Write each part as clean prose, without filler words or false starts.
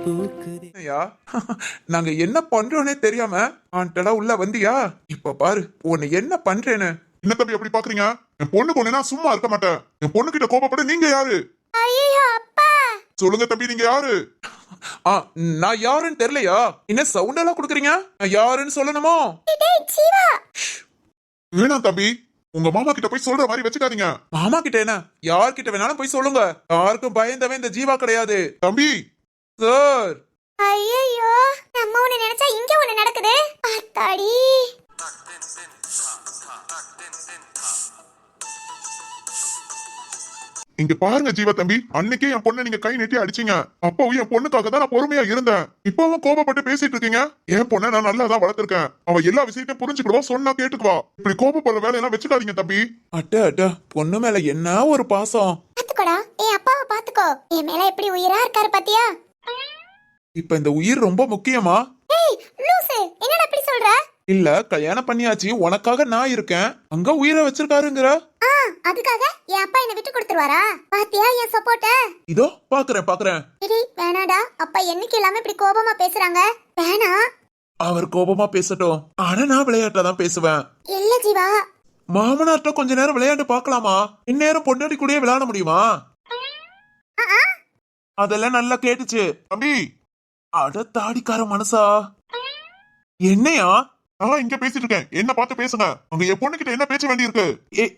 ஐயா, நாங்க என்ன பண்றோன்னே தெரியாம ஆண்டடா உள்ள வந்தியா? இப்ப பாரு உன்னை என்ன பண்றேன்னு. என்ன தம்பி அப்படி பாக்குறீங்க? என் பொண்ணு கொண்டா சும்மா இருக்க மாட்டேன். என் பொண்ணு கிட்ட கோபப்பட நீங்க யாரு? ஐயோ அப்பா, சொல்லுங்க தம்பி, நீங்க யாரு? ஆ, நான் யாருன்னு தெரியலையா? என்ன சவுண்ட் எல்லாம் கொடுக்குறீங்க? நான் யாருன்னு சொல்லணுமோ? டேய் ஜீவா. வேணாம் தம்பி, உங்க மாமா கிட்ட போய் சொல்ற மாதிரி வச்சுக்காதீங்க. மாமா கிட்ட என்ன, யார்கிட்ட வேணாலும் போய் சொல்லுங்க. யாருக்கும் பயந்தவன் இந்த ஜீவா கிடையாது. தம்பி சார், ஐயோ, நம்ம ஒண்ணு நினைச்சா இங்க ஒண்ணு நடக்குது. அத்தாடி. இங்க பாருங்க ஜீவா தம்பி, அன்னைக்கே என் பொண்ணை நீங்க கை நீட்டி அடிச்சீங்க. அப்பவும் என் பொண்ணுக்காக தான் நான் பொறுமையா இருந்தேன். இப்பவும் கோபப்பட்டு பேசிட்டு இருக்கீங்க. என் பொண்ணை நான் நல்லா தான் வளர்த்திருக்கேன். அவ எல்லா விஷயத்தையும் புரிஞ்சுக்கிடுவா, சொன்னா கேட்டுக்குவா. இப்படி கோபப்படுற வேலையெல்லாம் வச்சுக்காதீங்க தம்பி. அட்ட பொண்ணு மேல என்ன ஒரு பாசம். பாத்துக்கோடா, என் அப்பாவை பாத்துக்கோ. என் மேல எப்படி உயிரா இருக்காரு பாத்தியா? இப்ப இந்த உயிர் ரொம்ப முக்கியமா? ஏய் லூசு, என்னடா இப்படி சொல்ற? இல்ல, கல்யாணம் பண்ணியாச்சு, உனக்காக நான் இருக்கேன். அங்க உயிரை வச்சிருக்காருங்கிற. அதுக்காக என் அப்பா என்ன விட்டு கொடுத்துருவாரா? பாத்தியா என் சப்போர்ட்ட? இதோ பாக்குறேன். சரி வேணாடா, அப்பா என்னைக்கு இல்லாம இப்படி கோபமா பேசுறாங்க. வேணா. அவர் கோபமா பேசட்டும், ஆனா நான் விளையாட்டா தான் பேசுவேன். இல்ல ஜீவா. மாமனார்ட்ட கொஞ்ச நேரம் விளையாண்டு பாக்கலாமா? இந்நேரம் பொண்டாட்டி கூடயே விளையாட முடியுமா? அதெல்லாம் நல்லா கேட்டுச்சு. தம்பி, அட தாடிக்கார மனசா, என்னையா? நான் இங்க பேசிட்டு இருக்கேன், என்ன பார்த்து பேசுங்க. உங்க என் பொண்ணு கிட்ட என்ன பேச வேண்டி இருக்கு?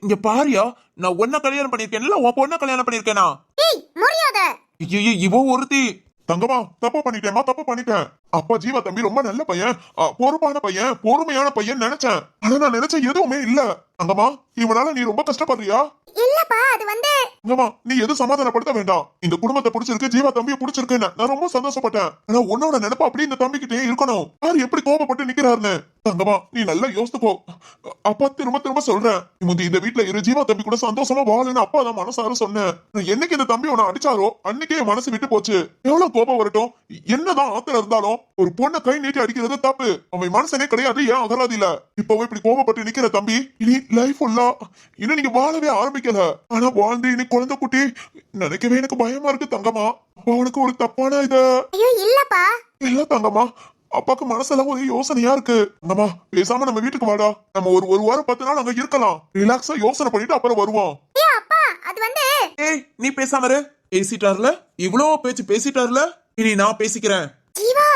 இங்க பாரியா, நான் உன்ன கல்யாணம் பண்ணிருக்கேன்ல, உன் பொண்ண கல்யாணம் பண்ணிருக்கேனா? ஏய் மரியாத. ஐயோ, இவ ஒருத்தி. தங்கமா, தப்பு பண்ணிட்டேன். அப்பா ஜீவா தம்பி ரொம்ப நல்ல பையன், பொறுப்பான பையன், பொறுமையான பையன் நினைச்சேன். ஆனா நான் நினைச்ச எதுவுமே இல்ல. தங்கமா, இவனால நீ ரொம்ப கஷ்டப்படுறியா? இல்லப்பா, அது வந்து தங்கமா, நீ எதுவும் சமாதானப்படுத்த வேண்டாம். இந்த குடும்பத்தை பிடிச்சிருக்கு, ஜீவா தம்பியை பிடிச்சிருக்கு, நான் ரொம்ப சந்தோஷப்பட்டேன். ஆனா உன்னோட நினைப்பா அப்படி இந்த தம்பி கிட்டே இருக்கணும். யாரு எப்படி கோபப்பட்டு நிக்கிறாருன்னு. தங்கமா, நீ நல்லா யோசித்துக்கோ. அப்பா திரும்ப சொல்றேன், இந்த வீட்டுல இரு, ஜீவா தம்பி கூட சந்தோஷமா வாழுன்னு அப்பா தான் மனசார சொன்னேன். என்னைக்கு இந்த தம்பி உன்னை அடிச்சாரோ அன்னைக்கே என் மனசு விட்டு போச்சு. எவ்வளவு கோபம் வரட்டும், என்னதான் ஆத்திரம் இருந்தாலும் ஒரு பொண்ணை கை நீட்டி அடிக்கிறது தப்பு. அவன் மனசனே கிடையாது, ஏன் அகராது இல்ல. இப்பவே இப்படி கோபப்பட்டு நிக்கிற தம்பி, இனி லைஃப் ஃபுல்லா இன்னும் நீங்க வாழவே ஆரம்பிக்கல. ஆனா வாழ்ந்து இனி குழந்தை குட்டி நினைக்கவே எனக்கு பயமா இருக்கு தங்கமா. அப்பா உனக்கு ஒரு தப்பான இத. ஐயோ இல்லப்பா. இல்ல தங்கமா, அப்பாக்கு மனசெல்லாம் ஒரு யோசனையா இருக்கு. தங்கமா, பேசாம நம்ம வீட்டுக்கு வாடா. நம்ம ஒரு வாரம் 10 நாள் அங்க இருக்கலாம். ரிலாக்ஸா யோசனை பண்ணிட்டு அப்புறம் வருவோம். ஏய் அப்பா, அது வந்து ஏய், நீ பேசாம இரு. பேசிட்டார்ல, இவ்ளோ பேச்சு பேசிட்டார்ல, இனி நான் பேசிக்கிறேன். ஜீவா.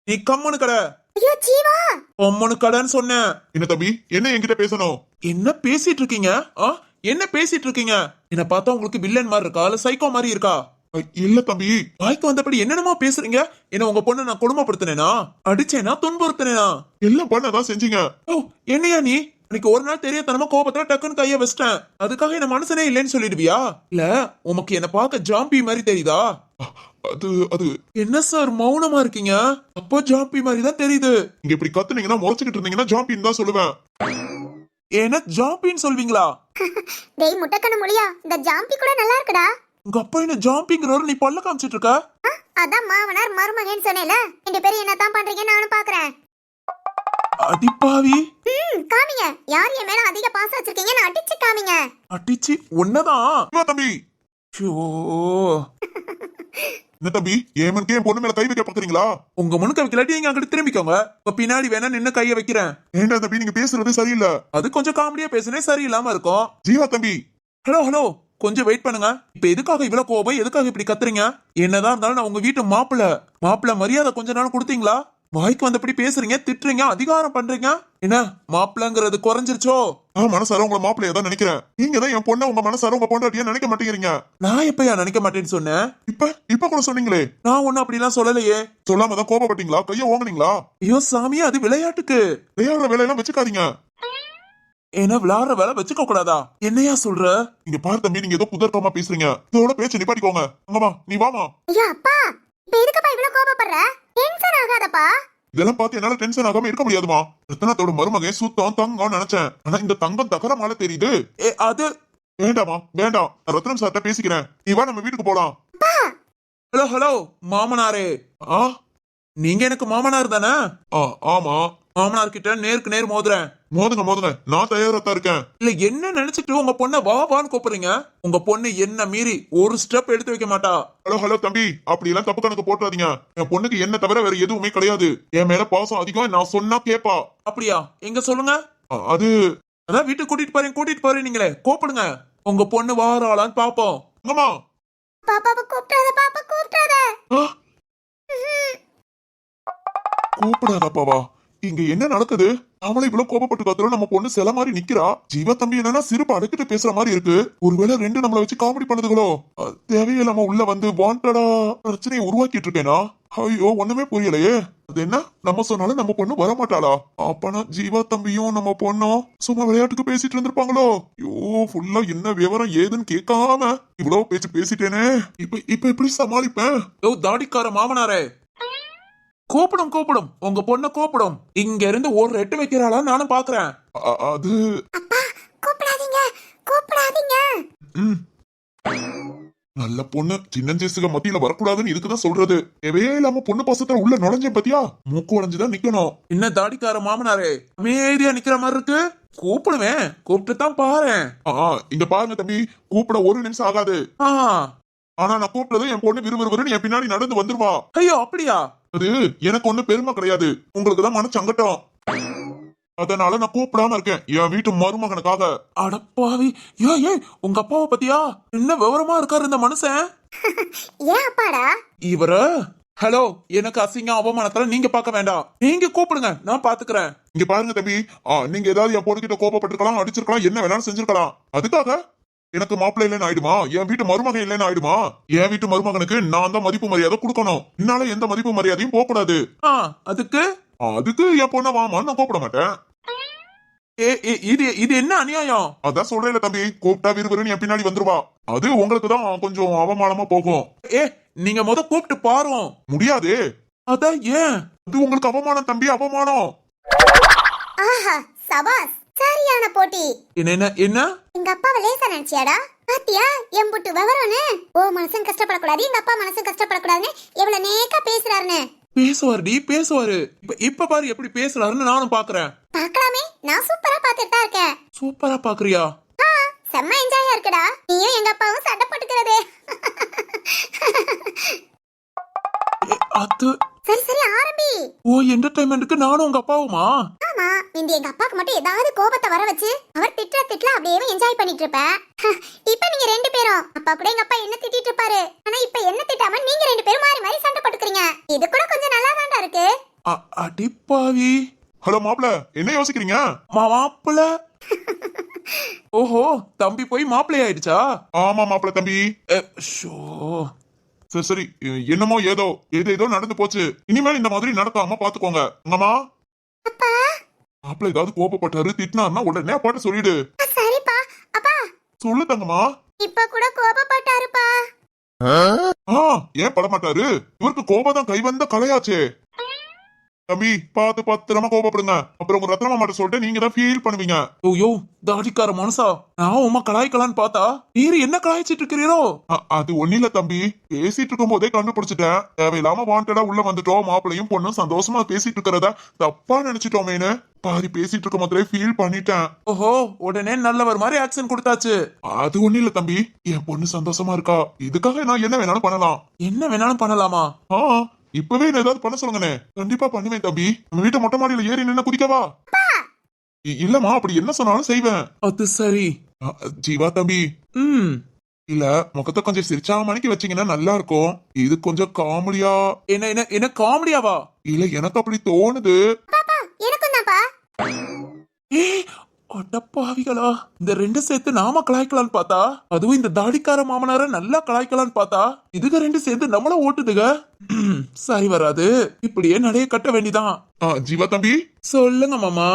நீ கம்முனு கடை. ஐயோ ஜீவா. கம்முனு கடைன்னு சொன்னேன். என்ன தம்பி, என்ன என்கிட்ட பேசணும்? என்ன பேசிட்டு இருக்கீங்க? என்ன பேசிட்டு இருக்கீங்க? என்ன பார்த்தா உங்களுக்கு வில்லன் மாதிரி இருக்கா, இல்ல சைக்கோ மாதிரி இருக்கா? இல்ல தம்பி. வாய்க்கு வந்தபடி என்னென்னமோ பேசுறீங்க. என்ன உங்க பொண்ணு நான் கொடுமைப்படுத்தினேனா, அடிச்சேனா, துன்புறுத்தினேனா? எல்லாம் பண்ணதான் செஞ்சீங்க. ஓ, என்னையா நீ? இன்னைக்கு ஒரு நாள் தெரியத்தனமா கோபத்துல டக்குன்னு கைய வச்சிட்டேன். அதுக்காக என்ன மனசனே இல்லைன்னு சொல்லிடுவியா? இல்ல உமக்கு என்ன பார்க்க ஜாம்பி மாதிரி தெரியுதா? அது என்ன சார் மௌனமா இருக்கீங்க? அப்போ ஜாம்பி மாதிரி தான் தெரியுது. இங்க இப்படி கத்துனீங்கன்னா முறைச்சுக்கிட்டு இருந்தீங்கன்னா ஜாம்பின்னு தான் சொல்லுவேன். என்ன ஜாம்பின்னு சொல்வீங்களா? டேய் முட்டக்கண்ண மொழியா, இந்த ஜாம்பி கூட நல்லா இருக்குடா. உங்க அப்பா என்ன ஜாம்பிங்கிறவரு, நீ பல்ல காமிச்சிட்டு இருக்க? அதான் மாமனார் மருமகன் சொன்னேல, ரெண்டு பேரும் என்னதான் பண்றீங்க நானும் பாக்குறேன். அடிப்பாவி. காமிங்க, யார் என் மேல அதிக பாசம் வச்சிருக்கீங்கன்னு அடிச்சு காமிங்க. அடிச்சு உன்னதான். தம்பி, ஷோ, என்ன தம்பி, ஏமனுக்கே என் பொண்ணு மேல கை வைக்க பாக்குறீங்களா? உங்க முன்னுக்கு வைக்கலாட்டி நீங்க அங்கிட்டு திரும்பிக்கோங்க. இப்ப பின்னாடி வேணா நின்னு கைய வைக்கிறேன். ஏண்டா தம்பி, நீங்க பேசுறது சரியில்லை. அது கொஞ்சம் காமெடியா பேசுனே சரியில்லாம இருக்கும். ஜீவா தம்பி. ஹலோ, கொஞ்சம் வெயிட் பண்ணுங்க. இப்ப எதுக்காக இவ்வளவு கோபம், எதுக்காக இப்படி கத்துறீங்க? என்னதான் இருந்தாலும் நான் உங்க வீட்டு மாப்பிள்ள மரியாதை கொஞ்ச நாள் கொடுத்தீங்களா? வாய்க்கு வந்தபடி பேசுறீங்க, திட்டுறீங்க, அதிகாரம் பண்றீங்க. என்ன மாப்பிள்ளங்கிறது குறைஞ்சிருச்சோ? மனசார உங்களை மாப்பிள்ளைய தான் நினைக்கிறேன். நீங்க தான் என் பொண்ணை உங்க மனசார உங்க பொண்டாட்டியா நினைக்க மாட்டேங்கிறீங்க. நான் எப்பயா நினைக்க மாட்டேன்னு சொன்னேன்? இப்ப கூட சொன்னீங்களே. நான் ஒண்ணு அப்படிலாம் சொல்லலையே. சொல்லாம தான் கோபப்பட்டீங்களா? கைய ஓங்குனீங்களா? ஐயோ சாமி, அது விளையாட்டுக்கு. விளையாடுற வேலையெல்லாம் வச்சுக்காதீங்க. ஏன்னா விளையாடுற வேலை வச்சுக்க கூடாதா? என்னையா சொல்ற? இங்க பாரு தம்பி, நீங்க ஏதோ புதர்க்கமா பேசுறீங்க. இதோட பேச்சு நிப்பாட்டிக்கோங்க. அங்கம்மா, நீ வாமா. ஐயோ அப்பா, இப்ப எதுக்குப்பா இவ்ளோ கோபப்படுற? டென்ஷன் ஆகாதப்பா. இதெல்லாம் பார்த்து என்னால டென்ஷன் ஆகாம இருக்க முடியாதுமா. ரத்னத்தோட மருமகன் சுத்தம் தங்கம் நினைச்சேன். ஆனா இந்த தங்கம் தகரமால தெரியுது. அது வேண்டாமா, வேண்டாம். ரத்னம் சார்ட்ட பேசிக்கிறேன். நீ வா, நம்ம வீட்டுக்கு போலாம். ஹலோ மாமனாரே. நீங்க எனக்கு மாமனார் தானே? ஆமா. மாமனார் கிட்ட நேருக்கு நேர் மோதுறேன். மோதுங்க மோதுங்க, நான் தயாரா தான் இருக்கேன். இல்ல என்ன நினைச்சிட்டு உங்க பொண்ணை வா வான்னு கூப்பிடுறீங்க? உங்க பொண்ணு என்ன மீறி ஒரு ஸ்டெப் எடுத்து வைக்க மாட்டா. ஹலோ ஹலோ தம்பி, அப்படி எல்லாம் தப்பு கணக்கு போட்டுறாதீங்க. என் பொண்ணுக்கு என்ன தவிர வேற எதுவுமே கிடையாது. என் மேல பாசம் அதிகம், நான் சொன்னா கேப்பா. அப்படியா? எங்க சொல்லுங்க. அது அதான் வீட்டுக்கு கூட்டிட்டு போறேன் நீங்களே கூப்பிடுங்க. உங்க பொண்ணு வாராளான்னு பாப்போம். அம்மா பாப்பாவை கூப்பிடாத, பாப்பா கூப்பிடாத. கூப்பிடாதப்பாவா? இங்க என்ன நடக்குது? அவளை இவ்வளவு கோபப்பட்டு காத்துறோம், நம்ம பொண்ணு சில மாதிரி நிக்கிறா. ஜீவா தம்பி என்னன்னா சிரிப்பு அடக்கிட்டு பேசுற மாதிரி இருக்கு. ஒருவேளை ரெண்டு நம்மள வச்சு காமெடி பண்ணுதுகளோ? தேவையில்லாம உள்ள வந்து வாண்டடா பிரச்சனையை உருவாக்கிட்டு இருக்கேனா? ஐயோ ஒண்ணுமே புரியலையே. அது என்ன, நம்ம சொன்னாலும் நம்ம பொண்ணு வரமாட்டாளா? அப்பனா ஜீவா தம்பியும் நம்ம பொண்ணும் சும்மா விளையாட்டுக்கு பேசிட்டு இருந்திருப்பாங்களோ? ஐயோ ஃபுல்லா என்ன விவரம் ஏதுன்னு கேட்காம இவ்வளவு பேச்சு பேசிட்டேனே. இப்ப எப்படி சமாளிப்பேன்? யோ தாடிக்கார மாமனாரே, கூப்பிடும் உங்க பொண்ண கூப்பிடும். இங்க இருந்து ஒரு ரெட்டு வைக்கிறாளா நானும் பாக்குறேன். அது அப்பா கூப்பிடாதீங்க, கூப்பிடாதீங்க. ம். நல்ல பொண்ணு சின்னஞ்சேசுக மத்தியில வரக்கூடாதுன்னு இதுக்குதான் சொல்றது. தேவையே இல்லாம பொண்ணு பாசத்துல உள்ள நுழைஞ்சேன் பத்தியா? மூக்கு உடைஞ்சுதான் நிக்கணும். என்ன தாடிக்கார மாமனாரே அமைதியா நிக்கிற மாதிரி இருக்கு? கூப்பிடுவேன், கூப்பிட்டு தான் பாரு. இங்க பாருங்க தம்பி, கூப்பிட ஒரு நிமிஷம் ஆகாது. ஆனா நான் கூப்பிட்டதும் என் பொண்ணு விறுவிறுன்னு என் பின்னாடி நடந்து வந்துருவா. ஐயோ அப்படியா? அது எனக்கு ஒண்ணு பெருமை கிடையாது, உங்களுக்குதான் மனச்சங்கட்டம். அதனால நான் கூப்பிடாம இருக்கேன், என் வீட்டு மருமகனுக்காக. அடப்பாவி, ஏன் உங்க அப்பாவை பத்தியா? என்ன விவரமா இருக்காரு இந்த மனுஷன். ஏன் அப்பாடா? இவர ஹலோ, எனக்கு அசிங்கம் அவமானத்துல நீங்க பார்க்க வேண்டாம். நீங்க கூப்பிடுங்க, நான் பாத்துக்கிறேன். இங்க பாருங்க தம்பி, நீங்க ஏதாவது என் பொண்ணுகிட்ட கோபப்பட்டிருக்கலாம், அடிச்சிருக்கலாம், என்ன வேணாலும் செஞ்சிருக்கலாம். அதுக்காக எனக்கு மாப்பிள்ளை இல்லைன்னு ஆயிடுமா? என் வீட்டு மருமகன் இல்லைன்னு ஆயிடுமா? என் வீட்டு மருமகனுக்கு நான் தான் மதிப்பு மரியாதை கொடுக்கணும். என்னால எந்த மதிப்பு மரியாதையும் போக கூடாது. அதுக்கு என் பொண்ண வாமான்னு நான் கூப்பிட மாட்டேன். இது என்ன அநியாயம்? அதான் சொல்றேன் தம்பி, கூப்பிட்டா விறுவிறுன்னு என் பின்னாடி வந்துருவா. அது உங்களுக்கு தான் கொஞ்சம் அவமானமா போகும். நீங்க கூப்பிட்டு பாரு. முடியாது. அதான் ஏன்? அது உங்களுக்கு அவமானம் தம்பி, அவமானம். ஆஹா சபாஸ், சரியான போட்டி. என்ன எங்க அப்பாவை லேசா நினைச்சியாடா? பாத்தியா எம்புட்டு விவரம்னு? ஓ மனசன் கஷ்டப்படக்கூடாது, எங்க அப்பா மனசன் கஷ்டப்படக்கூடாதுன்னு எவ்வளவு நேக்கா பேசுறாருன்னு. பேசுவாரு. இப்ப பாரு எப்படி பேசுறாருன்னு நானும் பாக்குறேன். பாக்கலாமே, நான் சூப்பரா பாத்துட்டு தான் இருக்கேன். சூப்பரா பாக்குறியா? செம்ம என்ஜாயா இருக்குடா. நீயும் எங்க அப்பாவும் சண்டை போட்டுக்கிறது. அது சரி ஆரம்பி. ஓ என்டர்டைன்மெண்ட்க்கு நானும் உங்க அப்பாவுமா? ஆமா, இந்த எங்க அப்பாக்கு மட்டும் ஏதாவது கோபத்தை வர வச்சு அவர் திட்ல அப்படியே என்ஜாய் பண்ணிட்டு இருப்பேன். இப்ப நீங்க ரெண்டு பேரும் அப்பா கூட எங்க அப்பா என்ன திட்டிட்டு இருப்பாரு. ஆனா இப்ப என்ன திட்டாம நீங்க ரெண்டு பேரும் மாறி மாறி சண்டை போட்டுக்கிறீங்க. இது கூட கொஞ்சம் நல்லா தான்டா இருக்கு. அடிப்பாவி. ஹலோ மாப்பிள்ள, என்ன யோசிக்கிறீங்க? மாப்பிள்ள? ஓஹோ, தம்பி போய் மாப்பிள்ளை ஆயிடுச்சா? ஆமா மாப்பிள்ள தம்பி. சரி என்னமோ ஏதோ நடந்து போச்சு. இனிமேல் இந்த மாதிரி நடக்காம பாத்துக்கோங்க. அங்கம்மா, மாப்பிள்ள ஏதாவது கோபப்பட்டாரு திட்டினாருன்னா உடனே அப்பாட்ட சொல்லிடு. சரிப்பா. அப்பா சொல்லு தங்கம்மா. இப்ப கூட கோபப்பட்டாருப்பா. ஏன் படமாட்டாரு? இவருக்கு கோபம் தான் கை வந்த கலையாச்சே. தம்பி பார்த்து பத்திரமா கோபப்படுங்க, அப்புறம் உங்க ரத்னமா மாட்ட சொல்லிட்டு நீங்க தான் ஃபீல் பண்ணுவீங்க. ஓ தாடிக்கார மனுஷா, நான் உமா கலாய்க்கலான்னு பார்த்தா நீரு என்ன கலாய்ச்சிட்டு இருக்கிறீரோ? அது ஒண்ணில தம்பி, பேசிட்டு இருக்கும் போதே கண்டுபிடிச்சிட்டேன். தேவையில்லாம வாண்டடா உள்ள வந்துட்டோம். மாப்பிளையும் பொண்ணும் சந்தோஷமா பேசிட்டு இருக்கிறத தப்பா நினைச்சிட்டோமேனு பாதி பேசிட்டு இருக்கும் போதே ஃபீல் பண்ணிட்டேன். ஓஹோ, உடனே நல்லவர் மாதிரி ஆக்சன் கொடுத்தாச்சு. அது ஒண்ணில தம்பி, என் பொண்ணு சந்தோஷமா இருக்கா. இதுக்காக நான் என்ன வேணாலும் பண்ணலாம். என்ன வேணாலும் பண்ணலாமா? இப்பவே என்ன ஏதாவது பண்ண சொல்லுங்கண்ணே. கண்டிப்பா பண்ணுவேன் தம்பி. நம்ம வீட்டு மொட்டை மாடியில ஏறி நின்னு குதிக்கவா? இல்லம்மா, அப்படி என்ன சொன்னாலும் செய்வேன். அது சரி. ஜீவா தம்பி, இல்ல முகத்தை கொஞ்சம் சிரிச்சா மணிக்கு வச்சீங்கன்னா நல்லா இருக்கும். இது கொஞ்சம் காமெடியா. என்ன காமெடியாவா? இல்ல எனக்கு அப்படி தோணுது. எனக்கும் தான்ப்பா. அடப்பாவிகளா, இந்த ரெண்டு சேர்த்து நாம கலாய்க்கலான்னு பார்த்தா, அதுவும் இந்த தாடிக்கார மாமனார நல்லா கலாய்க்கலான்னு பார்த்தா, இதுக ரெண்டு சேர்ந்து நம்மள ஓட்டுதுக. சரி வராது, இப்படியே நடைய கட்ட வேண்டிதான். ஜீவா தம்பி, சொல்லுங்க மாமா.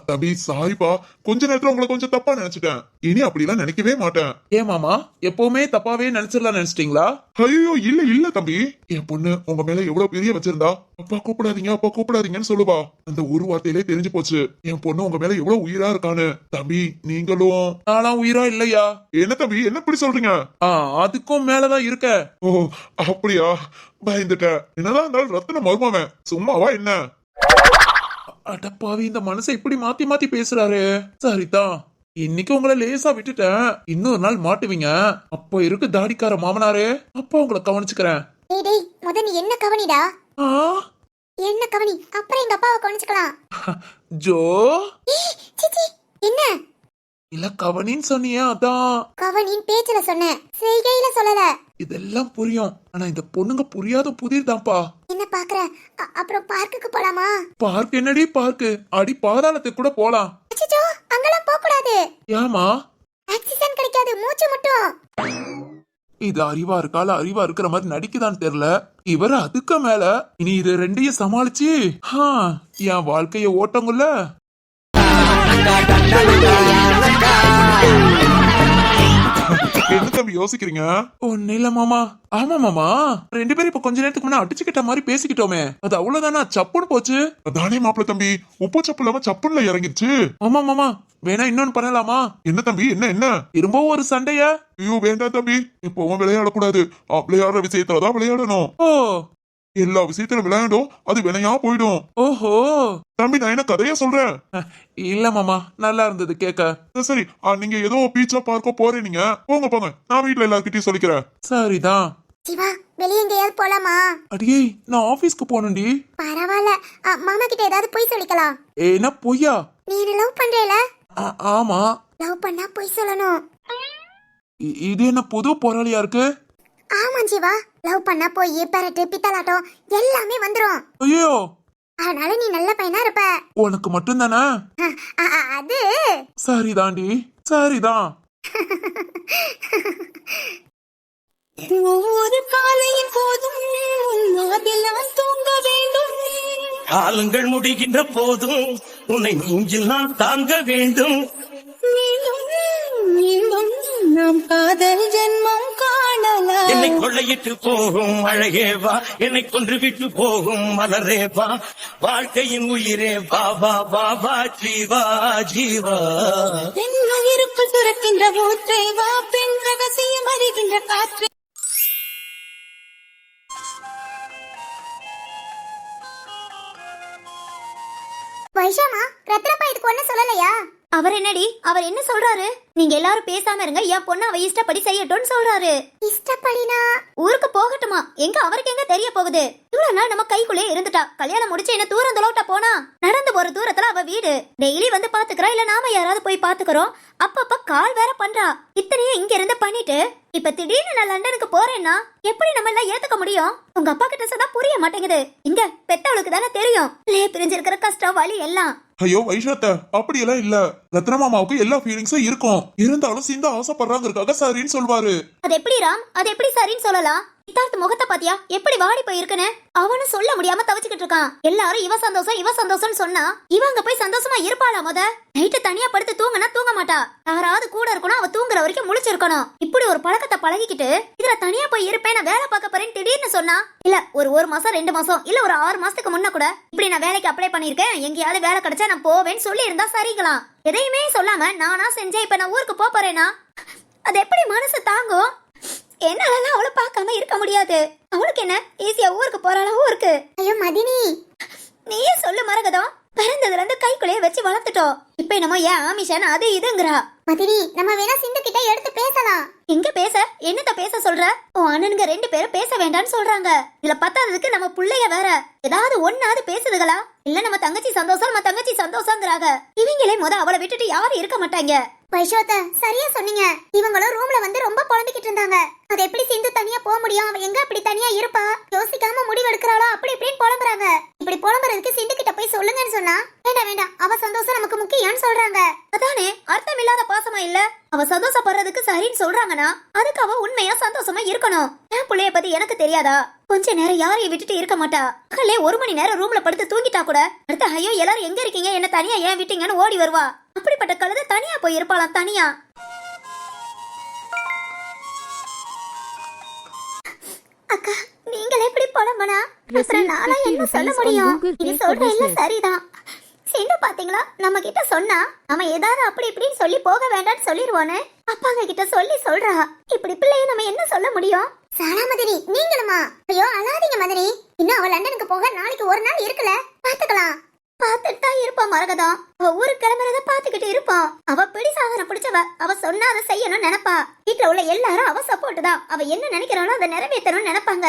தம்பி சாரிப்பா, கொஞ்ச நேரத்துல உங்களை கொஞ்சம் தப்பா நினைச்சிட்டேன். இனி அப்படிலாம் நினைக்கவே மாட்டேன். ஏன் மாமா, எப்பவுமே தப்பாவே நினைச்சிடலாம் நினைச்சிட்டீங்களா? ஐயோ இல்ல தம்பி, என் பொண்ணு உங்க மேல எவ்வளவு பெரிய வச்சிருந்தா அப்பா கூப்பிடாதீங்கன்னு சொல்லுவா. அந்த ஒரு வார்த்தையிலே தெரிஞ்சு போச்சு என் பொண்ணு உங்க மேல எவ்வளவு உயிரா இருக்கான்னு. தம்பி நீங்களும். நானா உயிரா இல்லையா? என்ன தம்பி, என்ன இப்படி சொல்றீங்க? அதுக்கும் மேலதான் இருக்க. ஓ அப்படியா, பயந்துட்டேன். என்னதான் இருந்தாலும் ரத்தின மருமவன் சும்மாவா என்ன? அடப்பாவி, இந்த மனசை இப்படி மாத்தி மாத்தி பேசுறாரு. சரிதான், இன்னைக்கு உங்களை லேசா விட்டுட்டேன், இன்னொரு நாள் மாட்டுவீங்க. அப்ப இருக்கு தாடிக்கார மாமனாரே, அப்ப உங்களை கவனிச்சுக்கிறேன். டேய் டேய், முத நீ என்ன கவனிடா, ஆ, என்ன கவனி, அப்புறம் எங்க அப்பாவை கவனிச்சுக்கலாம். ஜோ, ஏய், சிச்சி, என்ன இல்ல கவனின்னு சொன்னியே, அதான். கவனின் பேச்சுல சொன்னேன், செய்கையில சொல்லல. இதெல்லாம் புரியும், ஆனா இந்த பொண்ணுங்க புரியாத புதிர்தான்ப்பா. என்ன பாக்குற? அப்புறம் பார்க்குக்கு போலாமா? பார்க் என்னடி பார்க்கு, அடி பாதாளத்துக்கு கூட போலாம். அச்சச்சோ, அங்கெல்லாம் போக கூடாது. ஏமா? ஆக்சிஜன் கிடைக்காது, மூச்சு மட்டும். இது அறிவா இருக்கால, அறிவா இருக்கிற மாதிரி நடிக்குதான்னு தெரியல. இவர் அதுக்கு மேல இனி இது ரெண்டையும் சமாளிச்சு என் வாழ்க்கைய ஓட்டங்குள்ள. என்ன தம்பி யோசிக்கிறீங்க? ஒண்ணு இல்ல மாமா. ஆமா மாமா, ரெண்டு பேரும் இப்ப கொஞ்ச நேரத்துக்கு முன்னாடி அடிச்சுக்கிட்ட மாதிரி பேசிக்கிட்டோமே, அது அவ்வளவுதானா? சப்புன்னு போச்சு. அதானே மாப்பிள்ள தம்பி, உப்பு சப்பு இல்லாம சப்புன்ல இறங்கிருச்சு. ஆமா மாமா, வேணா இன்னொன்னு பண்ணலாமா? என்ன தம்பி, என்ன? திரும்பவும் ஒரு சண்டைய? ஐயோ வேண்டாம் தம்பி, இப்பவும் விளையாடக்கூடாது. விளையாடுற விஷயத்துலதான் விளையாடணும். ஓ, எல்லா விஷயத்திலும் விளையாடும், அது வினையா போயிடும். ஓஹோ. தம்பி, நான் என்ன கதையா சொல்றேன்? இல்ல மாமா, நல்லா இருந்தது கேக்க. சரி, நீங்க ஏதோ பீச்சா பார்க்க போறீங்க, போங்க போங்க, நான் வீட்டுல எல்லார்கிட்டயும் சொல்லிக்கிறேன். சரிதான். சிவா, வெளிய எங்கேயாவது போலாமா? அடியே, நான் ஆபீஸ்க்கு போகணும்டி. பரவாயில்ல, மாமா கிட்ட ஏதாவது போய் சொல்லிக்கலாம். என்ன பொய்யா? நீ என்ன லவ் பண்றேல? ஆமா. லவ் பண்ணா போய் சொல்லணும். இது என்ன புது போராளியா இருக்கு? ஆமா ஜீவா, லவ் பண்ணா போய் பெரட்டு பித்தலாட்டம் எல்லாமே வந்துரும். ஐயோ, அதனால நீ நல்ல பையனா இருப்ப. உனக்கு மட்டும் தானே? அது சரிதாண்டி, சரிதான். ஒவ்வொரு காலையின் போதும் அதில் நான் தூங்க வேண்டும். காலங்கள் முடிகின்ற போதும் உன்னை நெஞ்சில் நான் தாங்க வேண்டும். மீண்டும் மீண்டும் நாம் காதல் ஜென்மம் காணலாம். என்னை கொள்ளையிட்டு போகும் அழகே வா, என்னை கொன்று விட்டு போகும் மலரே வா, வாழ்க்கையின் உயிரே வா வா வா வா ஜீவா ஜீவா. என் உயிருக்குள் சுரக்கின்ற ஊற்றை வா, பெண் ரகசியம் அறிகின்ற காற்று. வைஷாமா, ரத்னப்பா இதுக்கு ஒண்ணு சொல்லலையா? அவர் என்னடி, அவர் என்ன சொல்றாரு? நீங்க எல்லாரும் பேசாம இருங்க, என் பொண்ணு அவ இஷ்டப்படி செய்யட்டும்னு சொல்றாரு. இஷ்டப்படினா ஊருக்கு போகட்டுமா? எங்க அவருக்கு எங்க தெரிய போகுது? இவ்வளவு நாள் நம்ம கைக்குள்ளே இருந்துட்டா, கல்யாணம் முடிச்சு என்ன தூரம் தொலைவிட்டா போனா? நடந்து போற தூரத்துல அவ வீடு, டெய்லி வந்து பாத்துக்கிறா, இல்ல நாம யாராவது போய் பாத்துக்கிறோம். அப்பப்ப கால் வேற பண்றா. இத்தனையும் இங்க இருந்து பண்ணிட்டு இப்ப திடீர்னு நான் லண்டனுக்கு போறேன்னா எப்படி நம்ம எல்லாம் ஏத்துக்க முடியும்? உங்க அப்பா கிட்ட சொன்னா புரிய மாட்டேங்குது. இங்க பெத்தவளுக்கு தானே தெரியும் பிரிஞ்சிருக்கிற கஷ்டம் வலி எல்லாம். ஐயோ வைஷாத்த, அப்படியெல்லாம் இல்ல. ரத்னமாமாவுக்கு எல்லா ஃபீலிங்ஸும் இருக்கும், இருந்தாலும் சிந்த ஆசைப்படுறாங்கிறதுக்காக சரின்னு சொல்வாரு. அது எப்படி ராம், அது எப்படி சரின்னு சொல்லலாம்? சித்தார்த்த முகத்தை பாத்தியா எப்படி வாடி போயிருக்குன்னு? அவனும் சொல்ல முடியாம தவிச்சுக்கிட்டு இருக்கான். எல்லாரும் இவ சந்தோஷம் இவ சந்தோஷம் சொன்னா இவங்க போய் சந்தோஷமா இருப்பாளா? முத நைட்டு தனியா படுத்து தூங்கினா தூங்க மாட்டா, யாராவது கூட இருக்கணும், அவ தூங்குற வரைக்கும் முழிச்சிருக்கணும். இப்படி ஒரு பழக்கத்தை பழகிக்கிட்டு இதுல தனியா போய் இருப்பேன், நான் வேலை பார்க்க போறேன்னு திடீர்னு சொன்னா, இல்ல ஒரு மாசம் 2 மாசம் இல்ல ஒரு 6 மாசத்துக்கு முன்ன கூட இப்படி நான் வேலைக்கு அப்ளை பண்ணிருக்கேன், எங்கேயாவது வேலை கிடைச்சா நான் போவேன்னு சொல்லி இருந்தா சரிக்கலாம். எதையுமே சொல்லாம நானா செஞ்சேன், இப்ப நான் ஊருக்கு போறேன்னா அது எப்படி மனசு தாங்கும்? என்னால அவளை பார்க்காம இருக்க முடியாது. அவளுக்கு என்ன ஈஸியா ஊருக்கு போறாளோ இருக்கு. ஐயோ மதினி, நீயே சொல்லு மரகதம், பிறந்ததுல இருந்து கைக்குள்ளேயே வச்சு வளர்த்துட்டோம். இப்ப நம்ம ஏன் ஆமிஷன் அது இதுங்கிறா. மதினி, நம்ம வேணா சிந்து கிட்ட எடுத்து பேசலாம். எங்க பேச, என்னத்த பேச சொல்ற? உன் அண்ணனுங்க 2 பேரும் பேச வேண்டாம்னு சொல்றாங்க. இதுல பத்தாததுக்கு நம்ம புள்ளைய வேற ஏதாவது ஒன்னாவது பேசுதுகளா? இல்ல நம்ம தங்கச்சி சந்தோஷங்கிறாங்க. இவங்களே அவளை விட்டுட்டு யாரும் இருக்க மாட்டாங்க. வைஷோத்த, சரியா சொன்னீங்க. இவங்களும் ரூம்ல வந்து ரொம்ப புலம்பிக்கிட்டு இருந்தாங்க. அது எப்படி சிந்து தனியா போக முடியும், அவ எங்க அப்படி தனியா இருப்பா, யோசிக்காம முடிவு எடுக்கிறாளோ அப்படி இப்படின்னு புலம்புறாங்க. இப்படி புலம்புறதுக்கு சிந்து கிட்ட போய் சொல்லுங்கன்னு சொன்னா வேண்டாம், அவ சந்தோஷம் நமக்கு முக்கியம்னு சொல்றாங்க. அதானே அர்த்தம் இல்லாத பாசமா இல்ல? அவ சந்தோஷப்படுறதுக்கு சரின்னு சொல்றாங்கன்னா அதுக்கு அவ உண்மையா சந்தோஷமா இருக்கணும். என் பிள்ளைய பத்தி எனக்கு தெரியாதா? கொஞ்ச நேரம் யாரையும் விட்டுட்டு இருக்க மாட்டா. பகல்லே 1 மணி நேரம் ரூம்ல படுத்து தூங்கிட்டா கூட அடுத்த ஐயோ எல்லாரும் எங்க இருக்கீங்க, என்ன தனியா ஏன் விட்டீங்கன்னு ஓடி வருவா. அப்படிப்பட்ட கழுதை தனியா போய் இருப்பாளாம், தனியா. அக்கா, நீங்களே இப்படி புலம்பனா அப்புறம் நானா என்ன சொல்ல முடியும்? நீ சொல்ற இல்ல சரிதான். சிந்து பாத்தீங்களா, நம்ம கிட்ட சொன்னா நம்ம ஏதாவது அப்படி இப்படின்னு சொல்லி போக வேண்டாம்னு சொல்லிடுவோன்னு அப்பாங்க கிட்ட சொல்றா. இப்படி பிள்ளைய நம்ம என்ன சொல்ல முடியும்? சாரா மதினி, நீங்களுமா? ஐயோ அழாதீங்க மதினி, இன்னும் அவ லண்டனுக்கு போக நாளைக்கு 1 நாள் இருக்குல்ல, பாத்துக்கலாம். பார்த்துட்டு தான் இருப்பான் மரகதம். அவ ஊருக்கு கிளம்புறத பாத்துக்கிட்டு இருப்பான். அவ பிடி சாதனை பிடிச்சவ. அவ சொன்னா அதை செய்யணும்னு நினைப்பா. வீட்டுல உள்ள எல்லாரும் அவ சப்போர்ட் தான். அவ என்ன நினைக்கிறாளோ அதை நிறைவேற்றணும்னு நினைப்பாங்க.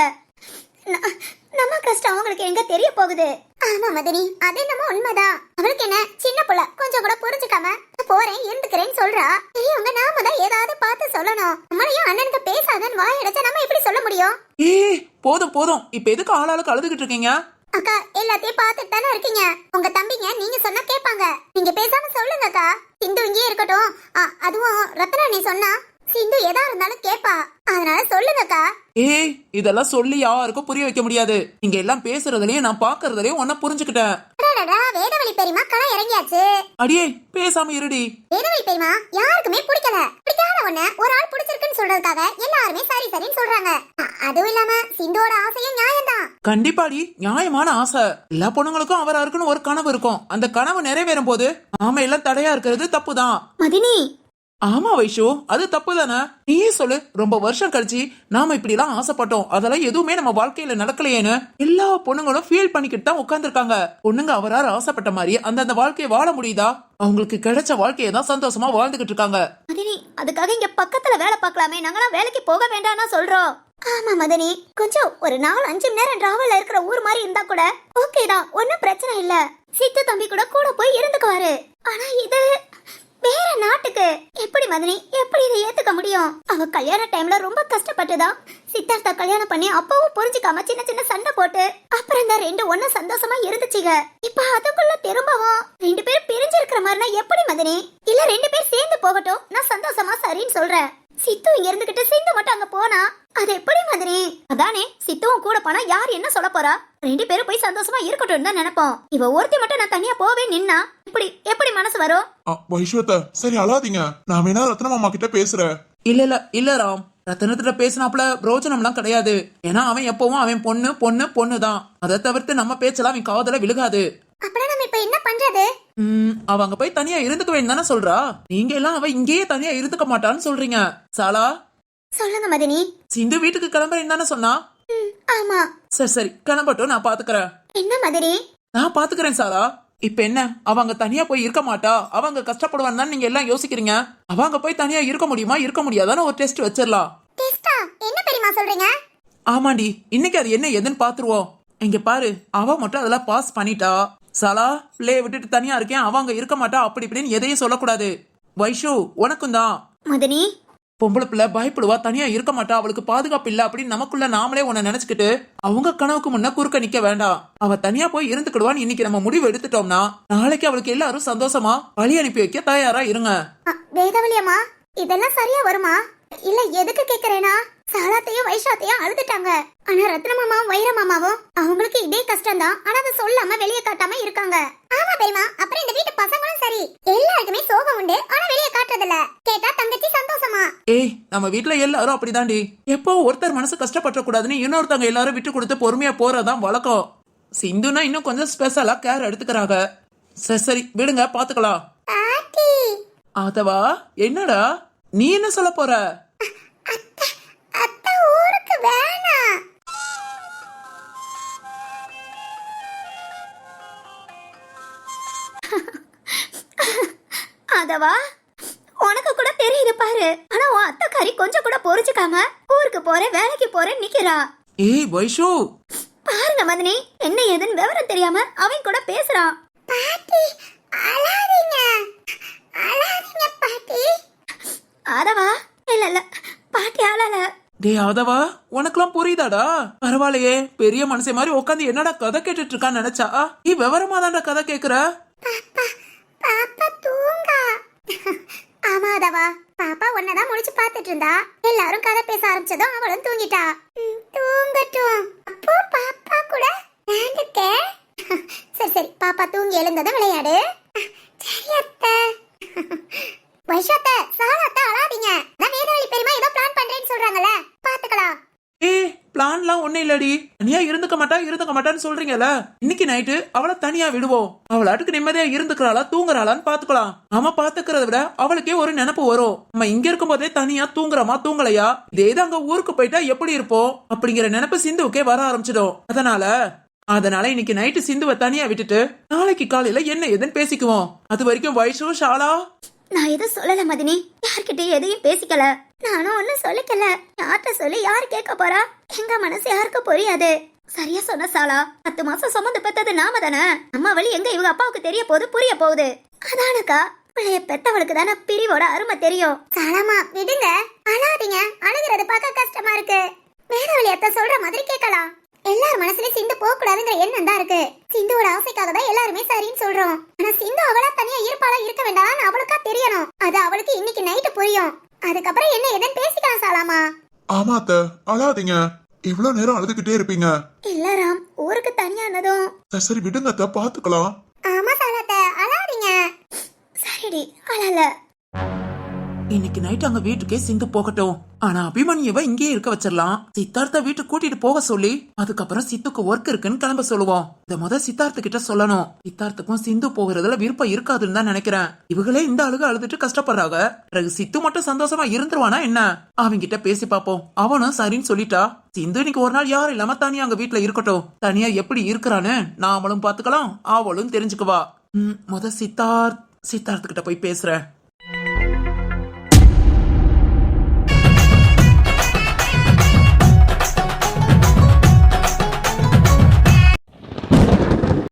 நம்ம கஷ்டம் அவங்களுக்கு எங்க தெரிய போகுது? ஆமா மதனி, அது என்னமோ உண்மைதான். அவளுக்கு என்ன சின்ன புள்ள, கொஞ்சம் கூட புரிஞ்சுக்காம போறேன் இருந்துக்கிறேன்னு சொல்றா. பெரியவங்க நாம தான் ஏதாவது பார்த்து சொல்லணும். நம்மளையும் அண்ணனுக்கு பேசாதன்னு வாய் அடைச்சா நம்ம எப்படி சொல்ல முடியும்? ஏய் போதும் போதும், இப்ப எதுக்கு ஆளாளுக்கு அழுதுகிட்டு இருக்கீங்க? அக்கா, எல்லாத்தையும் பார்த்துட்டு தானே இருக்கீங்க. உங்க தம்பிங்க நீங்க சொன்னா கேட்பாங்க. நீங்க பேசாம சொல்லுங்க அக்கா. சிந்து இங்கே இருக்கட்டும். அதுவும் ரத்னா நீ சொன்னா சிந்து எதா இருந்தாலும் கேப்பா. அதனால சொல்லுங்கக்கா. ஏய் இதெல்லாம் சொல்லி யாருக்கும் புரிய வைக்க முடியாது. நீங்க எல்லாம் பேசுறதுலயும் நான் பாக்குறதுலயும் ஒன்ன புரிஞ்சுக்கிட்டேன். வேதவழி பெரியமா களை இறங்கியாச்சு. அடியே பேசாம இருடி. வேதவழி பெரியமா யாருக்குமே பிடிக்கல. பிடிக்காத ஒண்ணு ஒரு ஆள் பிடிச்சிருக்குன்னு சொல்றதுக்காக எல்லாருமே சரி சரின்னு சொல்றாங்க. அதுவும் இல்லாம சிந்தோட ஆசையும் நியாயம்தான். கண்டிப்பாடி, நியாயமான ஆசை. எல்லா பொண்ணுங்களுக்கும் அவரா இருக்குன்னு ஒரு கனவு இருக்கும். அந்த கனவு நிறைவேறும் போது நாம எல்லாம் தடையா இருக்கிறது தப்புதான். மதினி, ஆமா வைஷு, அது தப்பு தானே. நீயே சொல்லு, ரொம்ப வருஷம் கழிச்சு நாம இப்படி எல்லாம் ஆசைப்பட்டோம், அதெல்லாம் எதுவுமே நம்ம வாழ்க்கையில நடக்கலையேன்னு எல்லா பொண்ணுங்களும் ஃபீல் பண்ணிக்கிட்டு தான் உட்கார்ந்துருக்காங்க. பொண்ணுங்க அவரால் ஆசைப்பட்ட மாதிரி அந்த வாழ்க்கையை வாழ முடியுதா? அவங்களுக்கு கிடைச்ச வாழ்க்கையை தான் சந்தோஷமா வாழ்ந்துகிட்டு இருக்காங்க. மதினி, அதுக்காக இங்க பக்கத்துல வேலை பார்க்கலாமே. நாங்களாம் வேலைக்கு போக வேண்டாம்னா சொல்றோம். ஆமா மதனி, கொஞ்சம் ஒரு 4-5 மணி நேரம் டிராவல்ல இருக்கிற ஊர் மாதிரி இருந்தா கூட ஓகே தான், ஒன்னும் பிரச்சனை இல்ல. சித்து தம்பி கூட போய் இருந்துக்குவாரு. ஆனா இது வேற நாட்டுக்கு எப்படி மதனி, எப்படி இதை ஏத்துக்க முடியும்? அவ கல்யாண டைம்ல ரொம்ப கஷ்டப்பட்டுதான் சித்தார்த்தா கல்யாணம் பண்ணி அப்பவும் புரிஞ்சுக்காம சின்ன சின்ன சண்டை போட்டு அப்புறம் இந்த 2 ஒண்ணு சந்தோஷமா இருந்துச்சுங்க. இப்ப அதுக்குள்ள திரும்பவும் 2 பேரும் பிரிஞ்சிருக்கிற மாதிரினா எப்படி மதனி? இல்ல 2 பேர் சேர்ந்து போகட்டும், நான் சந்தோஷமா சரின்னு சொல்றேன். சித்து இங்க இருந்துகிட்டு சிந்து மட்டும் அங்க போனா அது எப்படி மதனி? அதானே, சித்துவும் கூட போனா யார் என்ன சொல்ல போறா? 2 பேரும் போய் சந்தோஷமா இருக்கட்டும் தான் நினைப்போம். இவ ஒருத்தி மட்டும் நான் தனியா போவே நின்னா இப்படி எப்படி மனசு வரும்? வைஷ்வத்த சரி அழாதீங்க. நான் வேணா ரத்ன மாமா கிட்ட பேசுறேன். இல்ல ராம், ரத்தனத்துல பேசினாப்புல பிரோஜனம்லாம் கிடையாது. ஏன்னா அவன் எப்பவும் அவன் பொண்ணு தான். அதை தவிர்த்து நம்ம பேச்செல்லாம் அவன் காதல விழுகாது. அப்புறம் நம்ம இப்ப என்ன பண்றது? அவ அங்க போய் தனியா இருந்துக்க வேணும் தானே சொல்றா. நீங்க எல்லாம் அவ இங்கேயே தனியா இருந்துக்க மாட்டான்னு சொல்றீங்க. சாலா, சொல்லுங்க மதனி. சிந்து வீட்டுக்கு கிளம்புறேன்னு தானே சொன்னா? ஆமா. சரி கிளம்பட்டும், நான் பாத்துக்கிறேன். என்ன மதனி? நான் பாத்துக்கிறேன் சாலா. இப்ப என்ன, அவங்க தனியா போய் இருக்க மாட்டா, அவங்க கஷ்டப்படுவான்னு தான் நீங்க எல்லாம் யோசிக்கிறீங்க. அவங்க போய் தனியா இருக்க முடியுமா இருக்க முடியாதான்னு ஒரு டெஸ்ட் வச்சிடலாம். டெஸ்டா? என்ன பெரியமா சொல்றீங்க? ஆமாண்டி, இன்னைக்கு அது என்ன எதுன்னு பாத்துருவோம். இங்க பாரு, அவ மட்டும் அதெல்லாம் பாஸ் பண்ணிட்டா. சாலா, பிள்ளைய விட்டுட்டு தனியா இருக்கேன், அவங்க இருக்க மாட்டா அப்படி இப்படின்னு எதையும் சொல்லக்கூடாது. வைஷு, உனக்கும் தான். மதனி, பொம்பளை பிள்ளை பயப்படுவா, தனியா இருக்க மாட்டா, அவளுக்கு பாதுகாப்பு இல்ல அப்படின்னு நமக்குள்ள நாமளே உன்னை நினைச்சுக்கிட்டு அவங்க கனவுக்கு முன்ன குறுக்க நிக்க வேண்டாம். அவ தனியா போய் இருந்துக்கிடுவான்னு இன்னைக்கு நம்ம முடிவு எடுத்துட்டோம்னா நாளைக்கு அவளுக்கு எல்லாரும் சந்தோஷமா வழி அனுப்பி வைக்க தயாரா இருங்க. வேதவழியம்மா, இதெல்லாம் சரியா வருமா? இல்ல எதுக்கு கேக்குறேனா, சாலாத்தையும் வைஷாத்தையும் அழுதுட்டாங்க. ஆனா ரத்ன மாமாவும் வைர மாமாவும் அவங்களுக்கு இதே கஷ்டம் தான். ஆனா அதை சொல்லாம வெளியே காட்டாம இருக்காங்க. ஆமா பெரியமா, அப்புறம் இந்த வீட்டு பசங்களும் சரி, எல்லாருக்குமே சோகம் உண்டு, ஆனா வெளியே காட்டுறது இல்ல. கேட்டா தங்கச்சி சந்தோஷமா. ஏய், நம்ம வீட்டுல எல்லாரும் அப்படிதாண்டி. எப்போ ஒருத்தர் மனசு கஷ்டப்பட கூடாதுன்னு இன்னொருத்தவங்க எல்லாரும் விட்டு கொடுத்து பொறுமையா போறதான் வழக்கம். சிந்துனா இன்னும் கொஞ்சம் ஸ்பெஷலா கேர் எடுத்துக்கிறாங்க. சரி விடுங்க, பாத்துக்கலாம். பாட்டி, அதவா, என்னடா நீ என்ன சொல்ல போற? அத்தை ஊருக்கு வேணாம். அதவா, உனக்கு கூட தெரியுது பாரு. ஆனா உன் அத்தைக்காரி கொஞ்சம் கூட பொறுச்சுக்காம ஊருக்கு போறேன் வேலைக்கு போறேன் நிக்கிறா. ஏய் வைஷு, பாருங்க மதனி, என்ன ஏதுன்னு விவரம் தெரியாம அவன் கூட பேசுறான். பாட்டி அழாதீங்க, அழாதீங்க பாட்டி. அதவா, இல்ல பாட்டி ஆளல. டே அதவா, உனக்கெல்லாம் புரியுதாடா? பரவாயில்லையே, பெரிய மனுஷன் மாதிரி உட்காந்து என்னடா கதை கேட்டுட்டு இருக்கான்னு நினைச்சா நீ விவரமா தான்டா கதை கேக்குற. பாப்பா தூங்கா. ஆமா அதவா, பாப்பா உன்னதான் முடிச்சு பாத்துட்டு இருந்தா. எல்லாரும் கதை பேச ஆரம்பிச்சதும் அவளும் தூங்கிட்டா. தூங்கட்டும். அப்போ பாப்பா கூட விளையாண்டுக்க. சரி பாப்பா தூங்கி எழுந்ததும் விளையாடு. சரி அத்தை. வைஷாத்த, சாலாத்த அழாதீங்க. நான் வேதவழி பெரியமா ஏதோ பிளான் பண்றேன்னு சொல்றாங்கல்ல, பாத்துக்கலாம். ஏய், பிளான்லாம் ஒண்ணு இல்லடி. தனியா இருந்துக்க மாட்டான்னு சொல்றீங்கல்ல. இன்னைக்கு நைட்டு அவளை தனியா விடுவோம். அவளாட்டுக்கு நிம்மதியா இருந்துக்கிறாளா தூங்குறாளான்னு பாத்துக்கலாம். நாம பாத்துக்கிறத விட அவளுக்கே ஒரு நினைப்பு வரும், நம்ம இங்க இருக்கும் போதே தனியா தூங்குறோமா தூங்கலையா, இதே அங்க ஊருக்கு போயிட்டா எப்படி இருப்போம் அப்படிங்கிற நினைப்பு சிந்துவுக்கே வர ஆரம்பிச்சிடும். அதனால அதனால இன்னைக்கு நைட்டு சிந்துவை தனியா விட்டுட்டு நாளைக்கு காலையில என்ன ஏதுன்னு பேசிக்குவோம். அது வரைக்கும் வைஷு ஷாலா நான் எதுவும் சொல்லல மதினி, யார்கிட்டயும் எதையும் பேசிக்கல. நானும் ஒன்னும் சொல்லிக்கல. யார்கிட்ட சொல்லி யாரு கேட்க போறா? எங்க மனசு யாருக்கு புரியாது. சரியா சொன்ன சாலா, 10 மாசம் சுமந்து பெத்தது நாம தானே. அம்மா வழி எங்க இவங்க அப்பாவுக்கு தெரிய போகுது, புரிய போகுது. அதானுக்கா பிள்ளைய பெத்தவளுக்கு தானே பிரிவோட அருமை தெரியும். சாலாமா விடுங்க, அழாதீங்க. அழுகிறது பார்க்க கஷ்டமா இருக்கு. வேற வழியத்த சொல்ற மாதிரி கேட்கலாம். எல்லார் மனசுலயும் சிந்து போக கூடாதுங்கிற எண்ணம் தான் இருக்கு. சிந்துவோட ஆசைக்காக தான் எல்லாருமே சரின்னு சொல்றோம். ஆனா சிந்து அவளா தனியா இருப்பாளா இருக்க வேண்டாம்னு அவளுக்கா தெரியணும். அது அவளுக்கு இன்னைக்கு நைட்டு புரியும். அதுக்கப்புறம் என்ன எதுன்னு பேசிக்கலாம் சாலாமா. ஆமா அத்தை, அழாதீங்க. இவ்வளவு நேரம் அழுதுகிட்டே இருப்பீங்க. இல்ல ராம், ஊருக்கு தனியானதும். சரி விடுங்க அத்தை, பாத்துக்கலாம். ஆமா சாலாத்த, அழாதீங்க. சரிடி, அழல. இன்னைக்கு நைட் அங்க வீட்டுக்கே சிந்து போகட்டும். ஆனா அபிமன்யுவை இங்கே இருக்க வச்சிடலாம். சித்தார்த்த வீட்டுக்கு கூட்டிட்டு போக சொல்லி அதுக்கப்புறம் சித்துக்கு ஒர்க் இருக்குன்னு கிளம்ப சொல்லுவோம். இத சித்தார்த்த கிட்ட சொல்லணும். சித்தார்த்துக்கும் சிந்து போகிறதுல விருப்பம் இருக்காதுன்னு தான் நினைக்கிறேன். இவங்களே இந்த அழுக அழுதுட்டு கஷ்டப்படுறாங்க. பிறகு சித்து மட்டும் சந்தோஷமா இருந்துருவானா என்ன? அவங்கிட்ட பேசி பாப்போம். அவனும் சரின்னு சொல்லிட்டா சிந்து இன்னைக்கு ஒரு நாள் யாரும் இல்லாம தனியா அங்க வீட்டுல இருக்கட்டும். தனியா எப்படி இருக்கிறான்னு நாமளும் பாத்துக்கலாம், அவளும் தெரிஞ்சுக்குவா. சித்தார்த்த கிட்ட போய் பேசுறேன்.